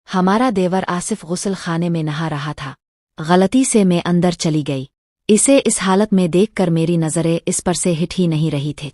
हमारा देवर आसिफ गुस्ल खाने में नहा रहा था। गलती से मैं अंदर चली गई। इसे इस हालत में देखकर मेरी नज़रें इस पर से हिट ही नहीं रही थी।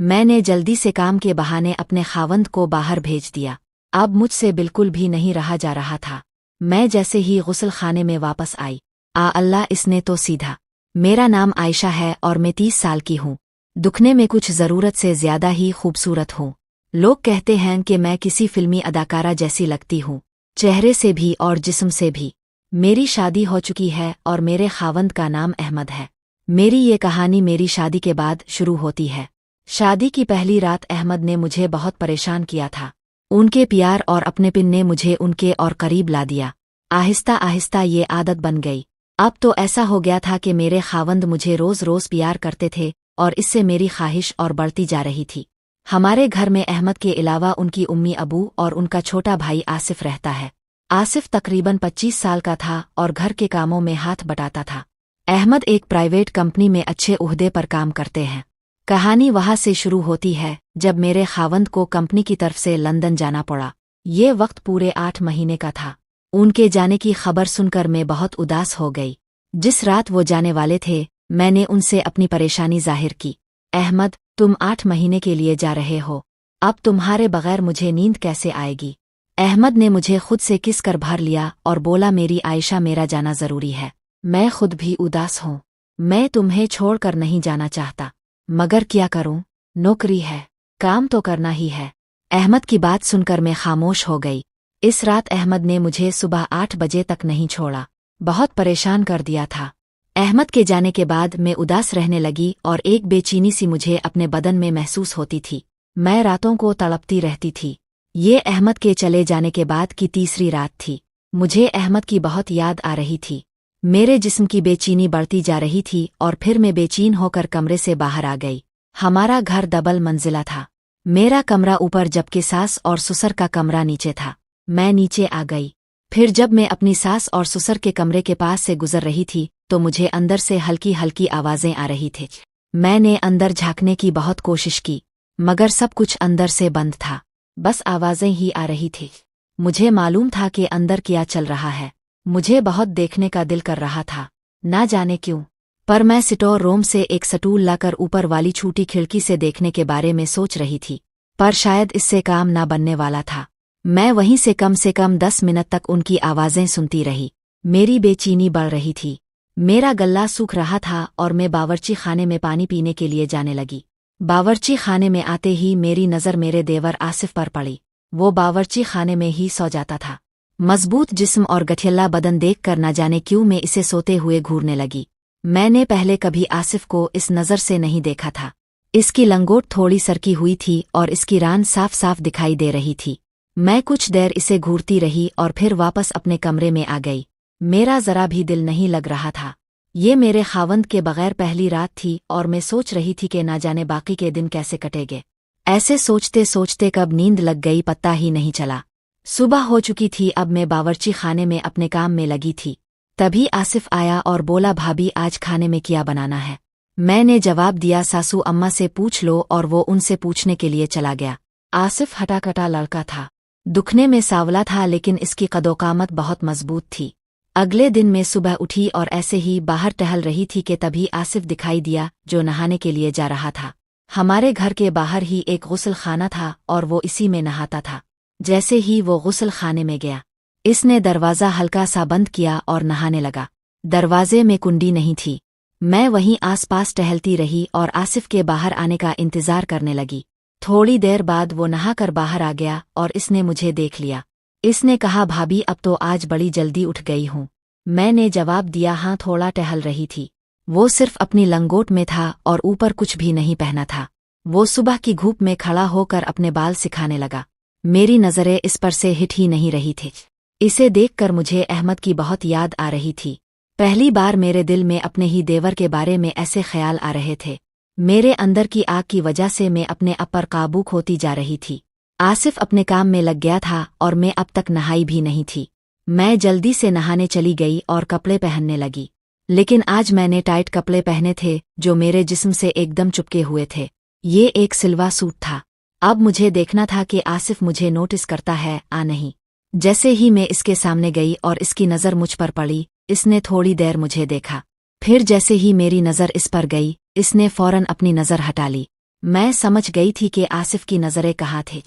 मैंने जल्दी से काम के बहाने अपने खावंद को बाहर भेज दिया। अब मुझसे बिल्कुल भी नहीं रहा जा रहा था। मैं जैसे ही गुस्ल खाने में वापस आई, अल्लाह, इसने तो सीधा। मेरा नाम आयशा है और मैं 30 साल की हूँ। दुखने में कुछ ज़रूरत से ज़्यादा ही खूबसूरत हूँ। लोग कहते हैं कि मैं किसी फिल्मी अदाकारा जैसी लगती हूँ, चेहरे से भी और जिस्म से भी। मेरी शादी हो चुकी है और मेरे खावंद का नाम अहमद है। मेरी ये कहानी मेरी शादी के बाद शुरू होती है। शादी की पहली रात अहमद ने मुझे बहुत परेशान किया था। उनके प्यार और अपनेपन ने मुझे उनके और करीब ला दिया। आहिस्ता आहिस्ता ये आदत बन गई। अब तो ऐसा हो गया था कि मेरे खावंद मुझे रोज़ रोज़ प्यार करते थे और इससे मेरी ख्वाहिश और बढ़ती जा रही थी। हमारे घर में अहमद के अलावा उनकी उम्मी अबू और उनका छोटा भाई आसिफ रहता है। आसिफ तकरीबन 25 साल का था और घर के कामों में हाथ बटाता था। अहमद एक प्राइवेट कंपनी में अच्छे ओहदे पर काम करते हैं। कहानी वहाँ से शुरू होती है जब मेरे खावंद को कंपनी की तरफ से लंदन जाना पड़ा। ये वक्त पूरे 8 महीने का था। उनके जाने की खबर सुनकर मैं बहुत उदास हो गई। जिस रात वो जाने वाले थे, मैंने उनसे अपनी परेशानी जाहिर की। अहमद, तुम 8 महीने के लिए जा रहे हो। अब तुम्हारे बगैर मुझे नींद कैसे आएगी? अहमद ने मुझे खुद से किस कर भर लिया और बोला, मेरी आयशा, मेरा जाना जरूरी है। मैं खुद भी उदास हूँ। मैं तुम्हें छोड़कर नहीं जाना चाहता, मगर क्या करूं? नौकरी है, काम तो करना ही है। अहमद की बात सुनकर मैं खामोश हो गई। इस रात अहमद ने मुझे सुबह 8 बजे तक नहीं छोड़ा। बहुत परेशान कर दिया था। अहमद के जाने के बाद मैं उदास रहने लगी और एक बेचैनी सी मुझे अपने बदन में महसूस होती थी। मैं रातों को तड़पती रहती थी। ये अहमद के चले जाने के बाद की तीसरी रात थी। मुझे अहमद की बहुत याद आ रही थी। मेरे जिस्म की बेचैनी बढ़ती जा रही थी और फिर मैं बेचैन होकर कमरे से बाहर आ गई। हमारा घर डबल मंजिला था। मेरा कमरा ऊपर जबकि सास और ससुर का कमरा नीचे था। मैं नीचे आ गई। फिर जब मैं अपनी सास और ससुर के कमरे के पास से गुजर रही थी तो मुझे अंदर से हल्की हल्की आवाजें आ रही थी। मैंने अंदर झांकने की बहुत कोशिश की, मगर सब कुछ अंदर से बंद था। बस आवाजें ही आ रही थी। मुझे मालूम था कि अंदर क्या चल रहा है। मुझे बहुत देखने का दिल कर रहा था, ना जाने क्यों। पर मैं स्टोर रूम से एक स्टूल लाकर ऊपर वाली छोटी खिड़की से देखने के बारे में सोच रही थी, पर शायद इससे काम ना बनने वाला था। मैं वहीं से कम 10 मिनट तक उनकी आवाजें सुनती रही। मेरी बेचैनी बढ़ रही थी। मेरा गला सूख रहा था और मैं बावर्ची खाने में पानी पीने के लिए जाने लगी। बावर्ची खाने में आते ही मेरी नज़र मेरे देवर आसिफ पर पड़ी। वो बावर्ची खाने में ही सो जाता था। मजबूत जिस्म और गठिया बदन देखकर न जाने क्यों मैं इसे सोते हुए घूरने लगी। मैंने पहले कभी आसिफ को इस नज़र से नहीं देखा था। इसकी लंगोट थोड़ी सरकी हुई थी और इसकी रान साफ साफ दिखाई दे रही थी। मैं कुछ देर इसे घूरती रही और फिर वापस अपने कमरे में आ गई। मेरा जरा भी दिल नहीं लग रहा था। ये मेरे खावंद के बगैर पहली रात थी और मैं सोच रही थी कि ना जाने बाकी के दिन कैसे कटेंगे। ऐसे सोचते सोचते कब नींद लग गई पता ही नहीं चला। सुबह हो चुकी थी। अब मैं बावर्ची खाने में अपने काम में लगी थी। तभी आसिफ आया और बोला, भाभी, आज खाने में क्या बनाना है? मैंने जवाब दिया, सासू अम्मा से पूछ लो, और वो उनसे पूछने के लिए चला गया। आसिफ हटाकटा लड़का था। दुखने में सावला था, लेकिन इसकी कदोकामत बहुत मजबूत थी। अगले दिन मैं सुबह उठी और ऐसे ही बाहर टहल रही थी कि तभी आसिफ दिखाई दिया, जो नहाने के लिए जा रहा था। हमारे घर के बाहर ही एक गुस्ल खाना था और वो इसी में नहाता था। जैसे ही वो गुस्ल खाने में गया, इसने दरवाज़ा हल्का सा बंद किया और नहाने लगा। दरवाजे में कुंडी नहीं थी। मैं वहीं आसपास टहलती रही और आसिफ के बाहर आने का इंतजार करने लगी। थोड़ी देर बाद वो नहाकर बाहर आ गया और इसने मुझे देख लिया। इसने कहा, भाभी, अब तो आज बड़ी जल्दी उठ गई हूँ। मैंने जवाब दिया, हाँ, थोड़ा टहल रही थी। वो सिर्फ अपनी लंगोट में था और ऊपर कुछ भी नहीं पहना था। वो सुबह की धूप में खड़ा होकर अपने बाल सिखाने लगा। मेरी नज़रें इस पर से हिट ही नहीं रही थी। इसे देखकर मुझे अहमद की बहुत याद आ रही थी। पहली बार मेरे दिल में अपने ही देवर के बारे में ऐसे ख्याल आ रहे थे। मेरे अंदर की आग की वजह से मैं अपने आप पर काबू खोती जा रही थी। आसिफ अपने काम में लग गया था और मैं अब तक नहाई भी नहीं थी। मैं जल्दी से नहाने चली गई और कपड़े पहनने लगी, लेकिन आज मैंने टाइट कपड़े पहने थे जो मेरे जिस्म से एकदम चिपके हुए थे। ये एक सिल्वा सूट था। अब मुझे देखना था कि आसिफ मुझे नोटिस करता है या नहीं। जैसे ही मैं इसके सामने गई और इसकी नज़र मुझ पर पड़ी, इसने थोड़ी देर मुझे देखा। फिर जैसे ही मेरी नज़र इस पर गई, इसने फौरन अपनी नज़र हटा ली। मैं समझ गई थी कि आसिफ की नज़रें कहाँ थी।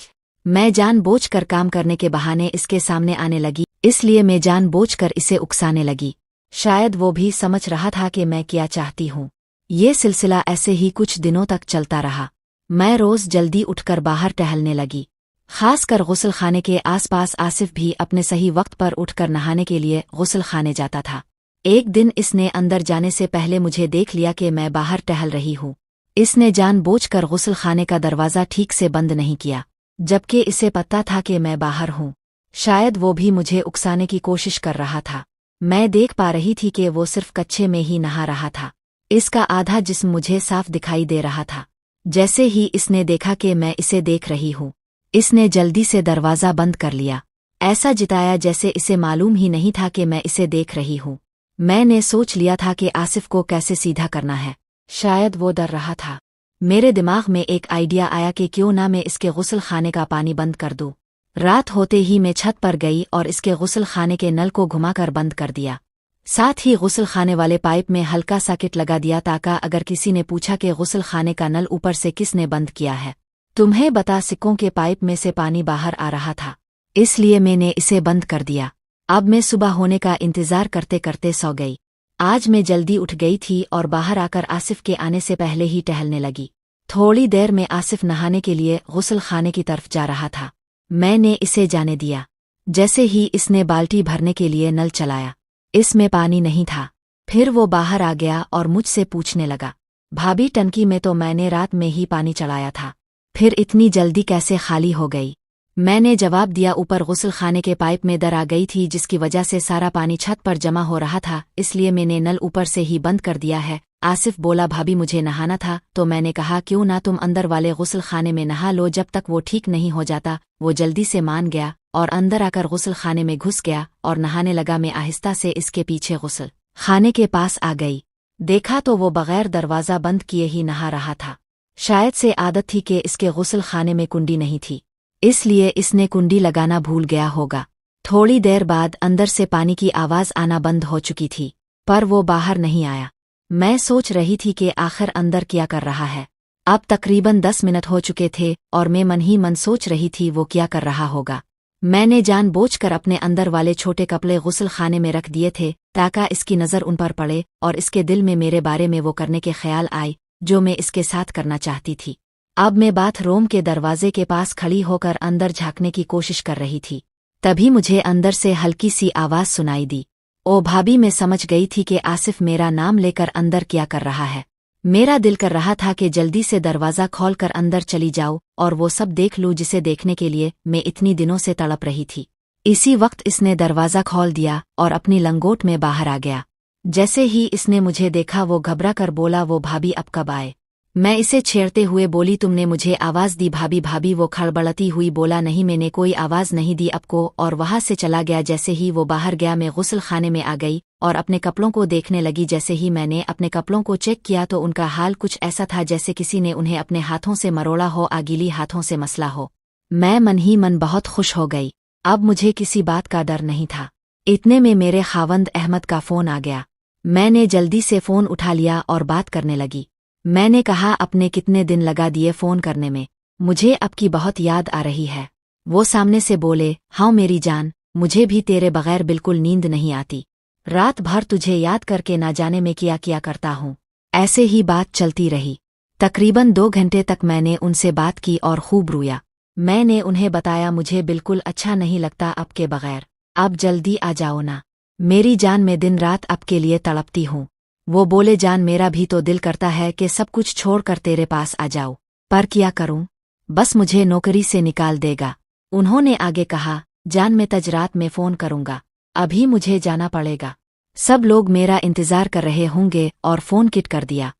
मैं जानबूझकर काम करने के बहाने इसके सामने आने लगी, इसलिए मैं जानबूझकर इसे उकसाने लगी। शायद वो भी समझ रहा था कि मैं क्या चाहती हूँ। ये सिलसिला ऐसे ही कुछ दिनों तक चलता रहा। मैं रोज़ जल्दी उठकर बाहर टहलने लगी। खासकर गुस्ल खाने के आसपास आसिफ भी अपने सही वक्त पर उठकर नहाने के लिए गुस्ल खाने जाता था। एक दिन इसने अंदर जाने से पहले मुझे देख लिया कि मैं बाहर टहल रही हूँ। इसने जानबूझकर गुस्ल खाने का दरवाज़ा ठीक से बंद नहीं किया, जबकि इसे पता था कि मैं बाहर हूँ। शायद वो भी मुझे उकसाने की कोशिश कर रहा था। मैं देख पा रही थी कि वो सिर्फ कच्छे में ही नहा रहा था। इसका आधा जिस्म मुझे साफ दिखाई दे रहा था। जैसे ही इसने देखा कि मैं इसे देख रही हूँ, इसने जल्दी से दरवाज़ा बंद कर लिया। ऐसा जिताया जैसे इसे मालूम ही नहीं था कि मैं इसे देख रही हूँ। मैंने सोच लिया था कि आसिफ को कैसे सीधा करना है। शायद वो डर रहा था। मेरे दिमाग में एक आइडिया आया कि क्यों ना मैं इसके गुस्ल खाने का पानी बंद कर दूँ। रात होते ही मैं छत पर गई और इसके गुस्ल खाने के नल को घुमाकर बंद कर दिया। साथ ही गुस्ल खाने वाले पाइप में हल्का सा किट लगा दिया ताकि अगर किसी ने पूछा कि गुस्ल खाने का नल ऊपर से किसने बंद किया है, तुम्हें बता सकूं कि पाइप में से पानी बाहर आ रहा था। इसलिए मैंने इसे बंद कर दिया। अब मैं सुबह होने का इंतजार करते करते सो गई। आज मैं जल्दी उठ गई थी और बाहर आकर आसिफ के आने से पहले ही टहलने लगी। थोड़ी देर में आसिफ नहाने के लिए गुस्ल खाने की तरफ जा रहा था। मैंने इसे जाने दिया। जैसे ही इसने बाल्टी भरने के लिए नल चलाया, इसमें पानी नहीं था। फिर वो बाहर आ गया और मुझसे पूछने लगा, भाभी टंकी में तो मैंने रात में ही पानी चढ़ाया था, फिर इतनी जल्दी कैसे खाली हो गई? मैंने जवाब दिया, ऊपर गुस्ल खाने के पाइप में दर आ गई थी जिसकी वजह से सारा पानी छत पर जमा हो रहा था, इसलिए मैंने नल ऊपर से ही बंद कर दिया है। आसिफ बोला, भाभी मुझे नहाना था। तो मैंने कहा, क्यों ना तुम अंदर वाले गुस्ल खाने में नहा लो जब तक वो ठीक नहीं हो जाता। वो जल्दी से मान गया और अंदर आकर गुस्ल खाने में घुस गया और नहाने लगा। मैं आहिस्ता से इसके पीछे गुस्ल खाने के पास आ गई। देखा तो वो बगैर दरवाज़ा बंद किए ही नहा रहा था। शायद से आदत थी कि इसके गुस्ल खाने में कुंडी नहीं थी, इसलिए इसने कुंडी लगाना भूल गया होगा। थोड़ी देर बाद अंदर से पानी की आवाज़ आना बंद हो चुकी थी, पर वो बाहर नहीं आया। मैं सोच रही थी कि आखिर अंदर क्या कर रहा है। अब तकरीबन 10 मिनट हो चुके थे और मैं मन ही मन सोच रही थी वो क्या कर रहा होगा। मैंने जानबूझकर अपने अंदर वाले छोटे कपड़े गुस्ल खाने में रख दिए थे ताकि इसकी नज़र उन पर पड़े और इसके दिल में मेरे बारे में वो करने के ख्याल आए जो मैं इसके साथ करना चाहती थी। अब मैं बाथरूम के दरवाजे के पास खड़ी होकर अंदर झांकने की कोशिश कर रही थी। तभी मुझे अंदर से हल्की सी आवाज़ सुनाई दी। ओ भाभी, मैं समझ गई थी कि आसिफ मेरा नाम लेकर अंदर क्या कर रहा है। मेरा दिल कर रहा था कि जल्दी से दरवाज़ा खोलकर अंदर चली जाऊं और वो सब देख लूं जिसे देखने के लिए मैं इतनी दिनों से तड़प रही थी। इसी वक्त इसने दरवाज़ा खोल दिया और अपनी लंगोट में बाहर आ गया। जैसे ही इसने मुझे देखा वो घबरा कर बोला, वो भाभी अब कब आए? मैं इसे छेड़ते हुए बोली, तुमने मुझे आवाज़ दी भाभी। भाभी वो खड़बड़ती हुई बोला, नहीं मैंने कोई आवाज़ नहीं दी आपको, और वहाँ से चला गया। जैसे ही वो बाहर गया मैं गुस्ल खाने में आ गई और अपने कपड़ों को देखने लगी। जैसे ही मैंने अपने कपड़ों को चेक किया तो उनका हाल कुछ ऐसा था जैसे किसी ने उन्हें अपने हाथों से मरोड़ा हो, गीली हाथों से मसला हो। मैं मन ही मन बहुत खुश हो गई। अब मुझे किसी बात का डर नहीं था। इतने में मेरे खावंद अहमद का फ़ोन आ गया। मैंने जल्दी से फ़ोन उठा लिया और बात करने लगी। मैंने कहा, अपने कितने दिन लगा दिए फ़ोन करने में, मुझे आपकी बहुत याद आ रही है। वो सामने से बोले, हाँ मेरी जान, मुझे भी तेरे बगैर बिल्कुल नींद नहीं आती। रात भर तुझे याद करके ना जाने में क्या क्या करता हूँ। ऐसे ही बात चलती रही। तकरीबन 2 घंटे तक मैंने उनसे बात की और खूब रोया। मैंने उन्हें बताया, मुझे बिल्कुल अच्छा नहीं लगता आपके बगैर, आप जल्दी आ जाओ ना मेरी जान, मैं दिन रात आपके लिए तड़पती हूँ। वो बोले, जान मेरा भी तो दिल करता है कि सब कुछ छोड़कर तेरे पास आ जाओ, पर क्या करूं, बस मुझे नौकरी से निकाल देगा। उन्होंने आगे कहा, जान मैं तज रात में फ़ोन करूंगा, अभी मुझे जाना पड़ेगा। सब लोग मेरा इंतज़ार कर रहे होंगे और फ़ोन किट कर दिया।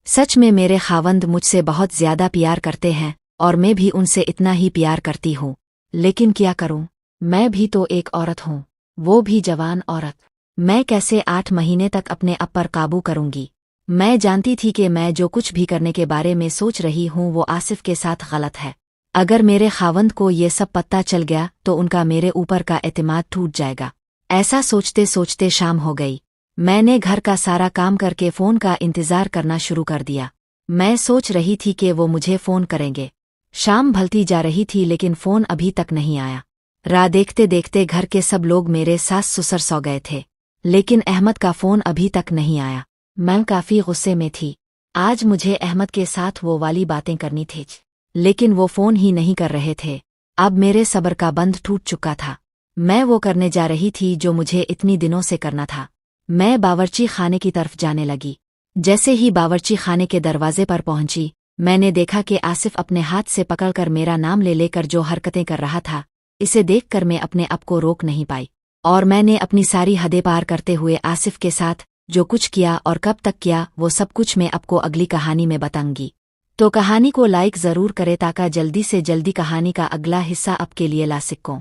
सच में मेरे खावंद मुझसे बहुत ज़्यादा प्यार करते हैं और मैं भी उनसे इतना ही प्यार करती हूँ, लेकिन क्या करूं, मैं भी तो एक औरत हूँ, वो भी जवान औरत। मैं कैसे 8 महीने तक अपने आप पर काबू करूंगी? मैं जानती थी कि मैं जो कुछ भी करने के बारे में सोच रही हूँ वो आसिफ के साथ गलत है। अगर मेरे खावंद को ये सब पता चल गया तो उनका मेरे ऊपर का एतमाद टूट जाएगा। ऐसा सोचते सोचते शाम हो गई। मैंने घर का सारा काम करके फ़ोन का इंतज़ार करना शुरू कर दिया। मैं सोच रही थी कि वो मुझे फ़ोन करेंगे। शाम ढलती जा रही थी लेकिन फ़ोन अभी तक नहीं आया। राह देखते देखते घर के सब लोग मेरे सास ससुर सो गए थे, लेकिन अहमद का फ़ोन अभी तक नहीं आया। मैं काफ़ी गुस्से में थी। आज मुझे अहमद के साथ वो वाली बातें करनी थी, लेकिन वो फ़ोन ही नहीं कर रहे थे। अब मेरे सब्र का बंध टूट चुका था। मैं वो करने जा रही थी जो मुझे इतनी दिनों से करना था। मैं बावर्ची खाने की तरफ जाने लगी। जैसे ही बावर्ची खाने के दरवाजे पर पहुंची, मैंने देखा कि आसिफ अपने हाथ से पकड़कर मेरा नाम ले लेकर जो हरकतें कर रहा था, इसे देखकर मैं अपने आप को रोक नहीं पाई और मैंने अपनी सारी हदें पार करते हुए आसिफ के साथ जो कुछ किया और कब तक किया वो सब कुछ मैं आपको अगली कहानी में बताऊंगी। तो कहानी को लाइक ज़रूर करें ताकि जल्दी से जल्दी कहानी का अगला हिस्सा आपके लिए ला सकूं।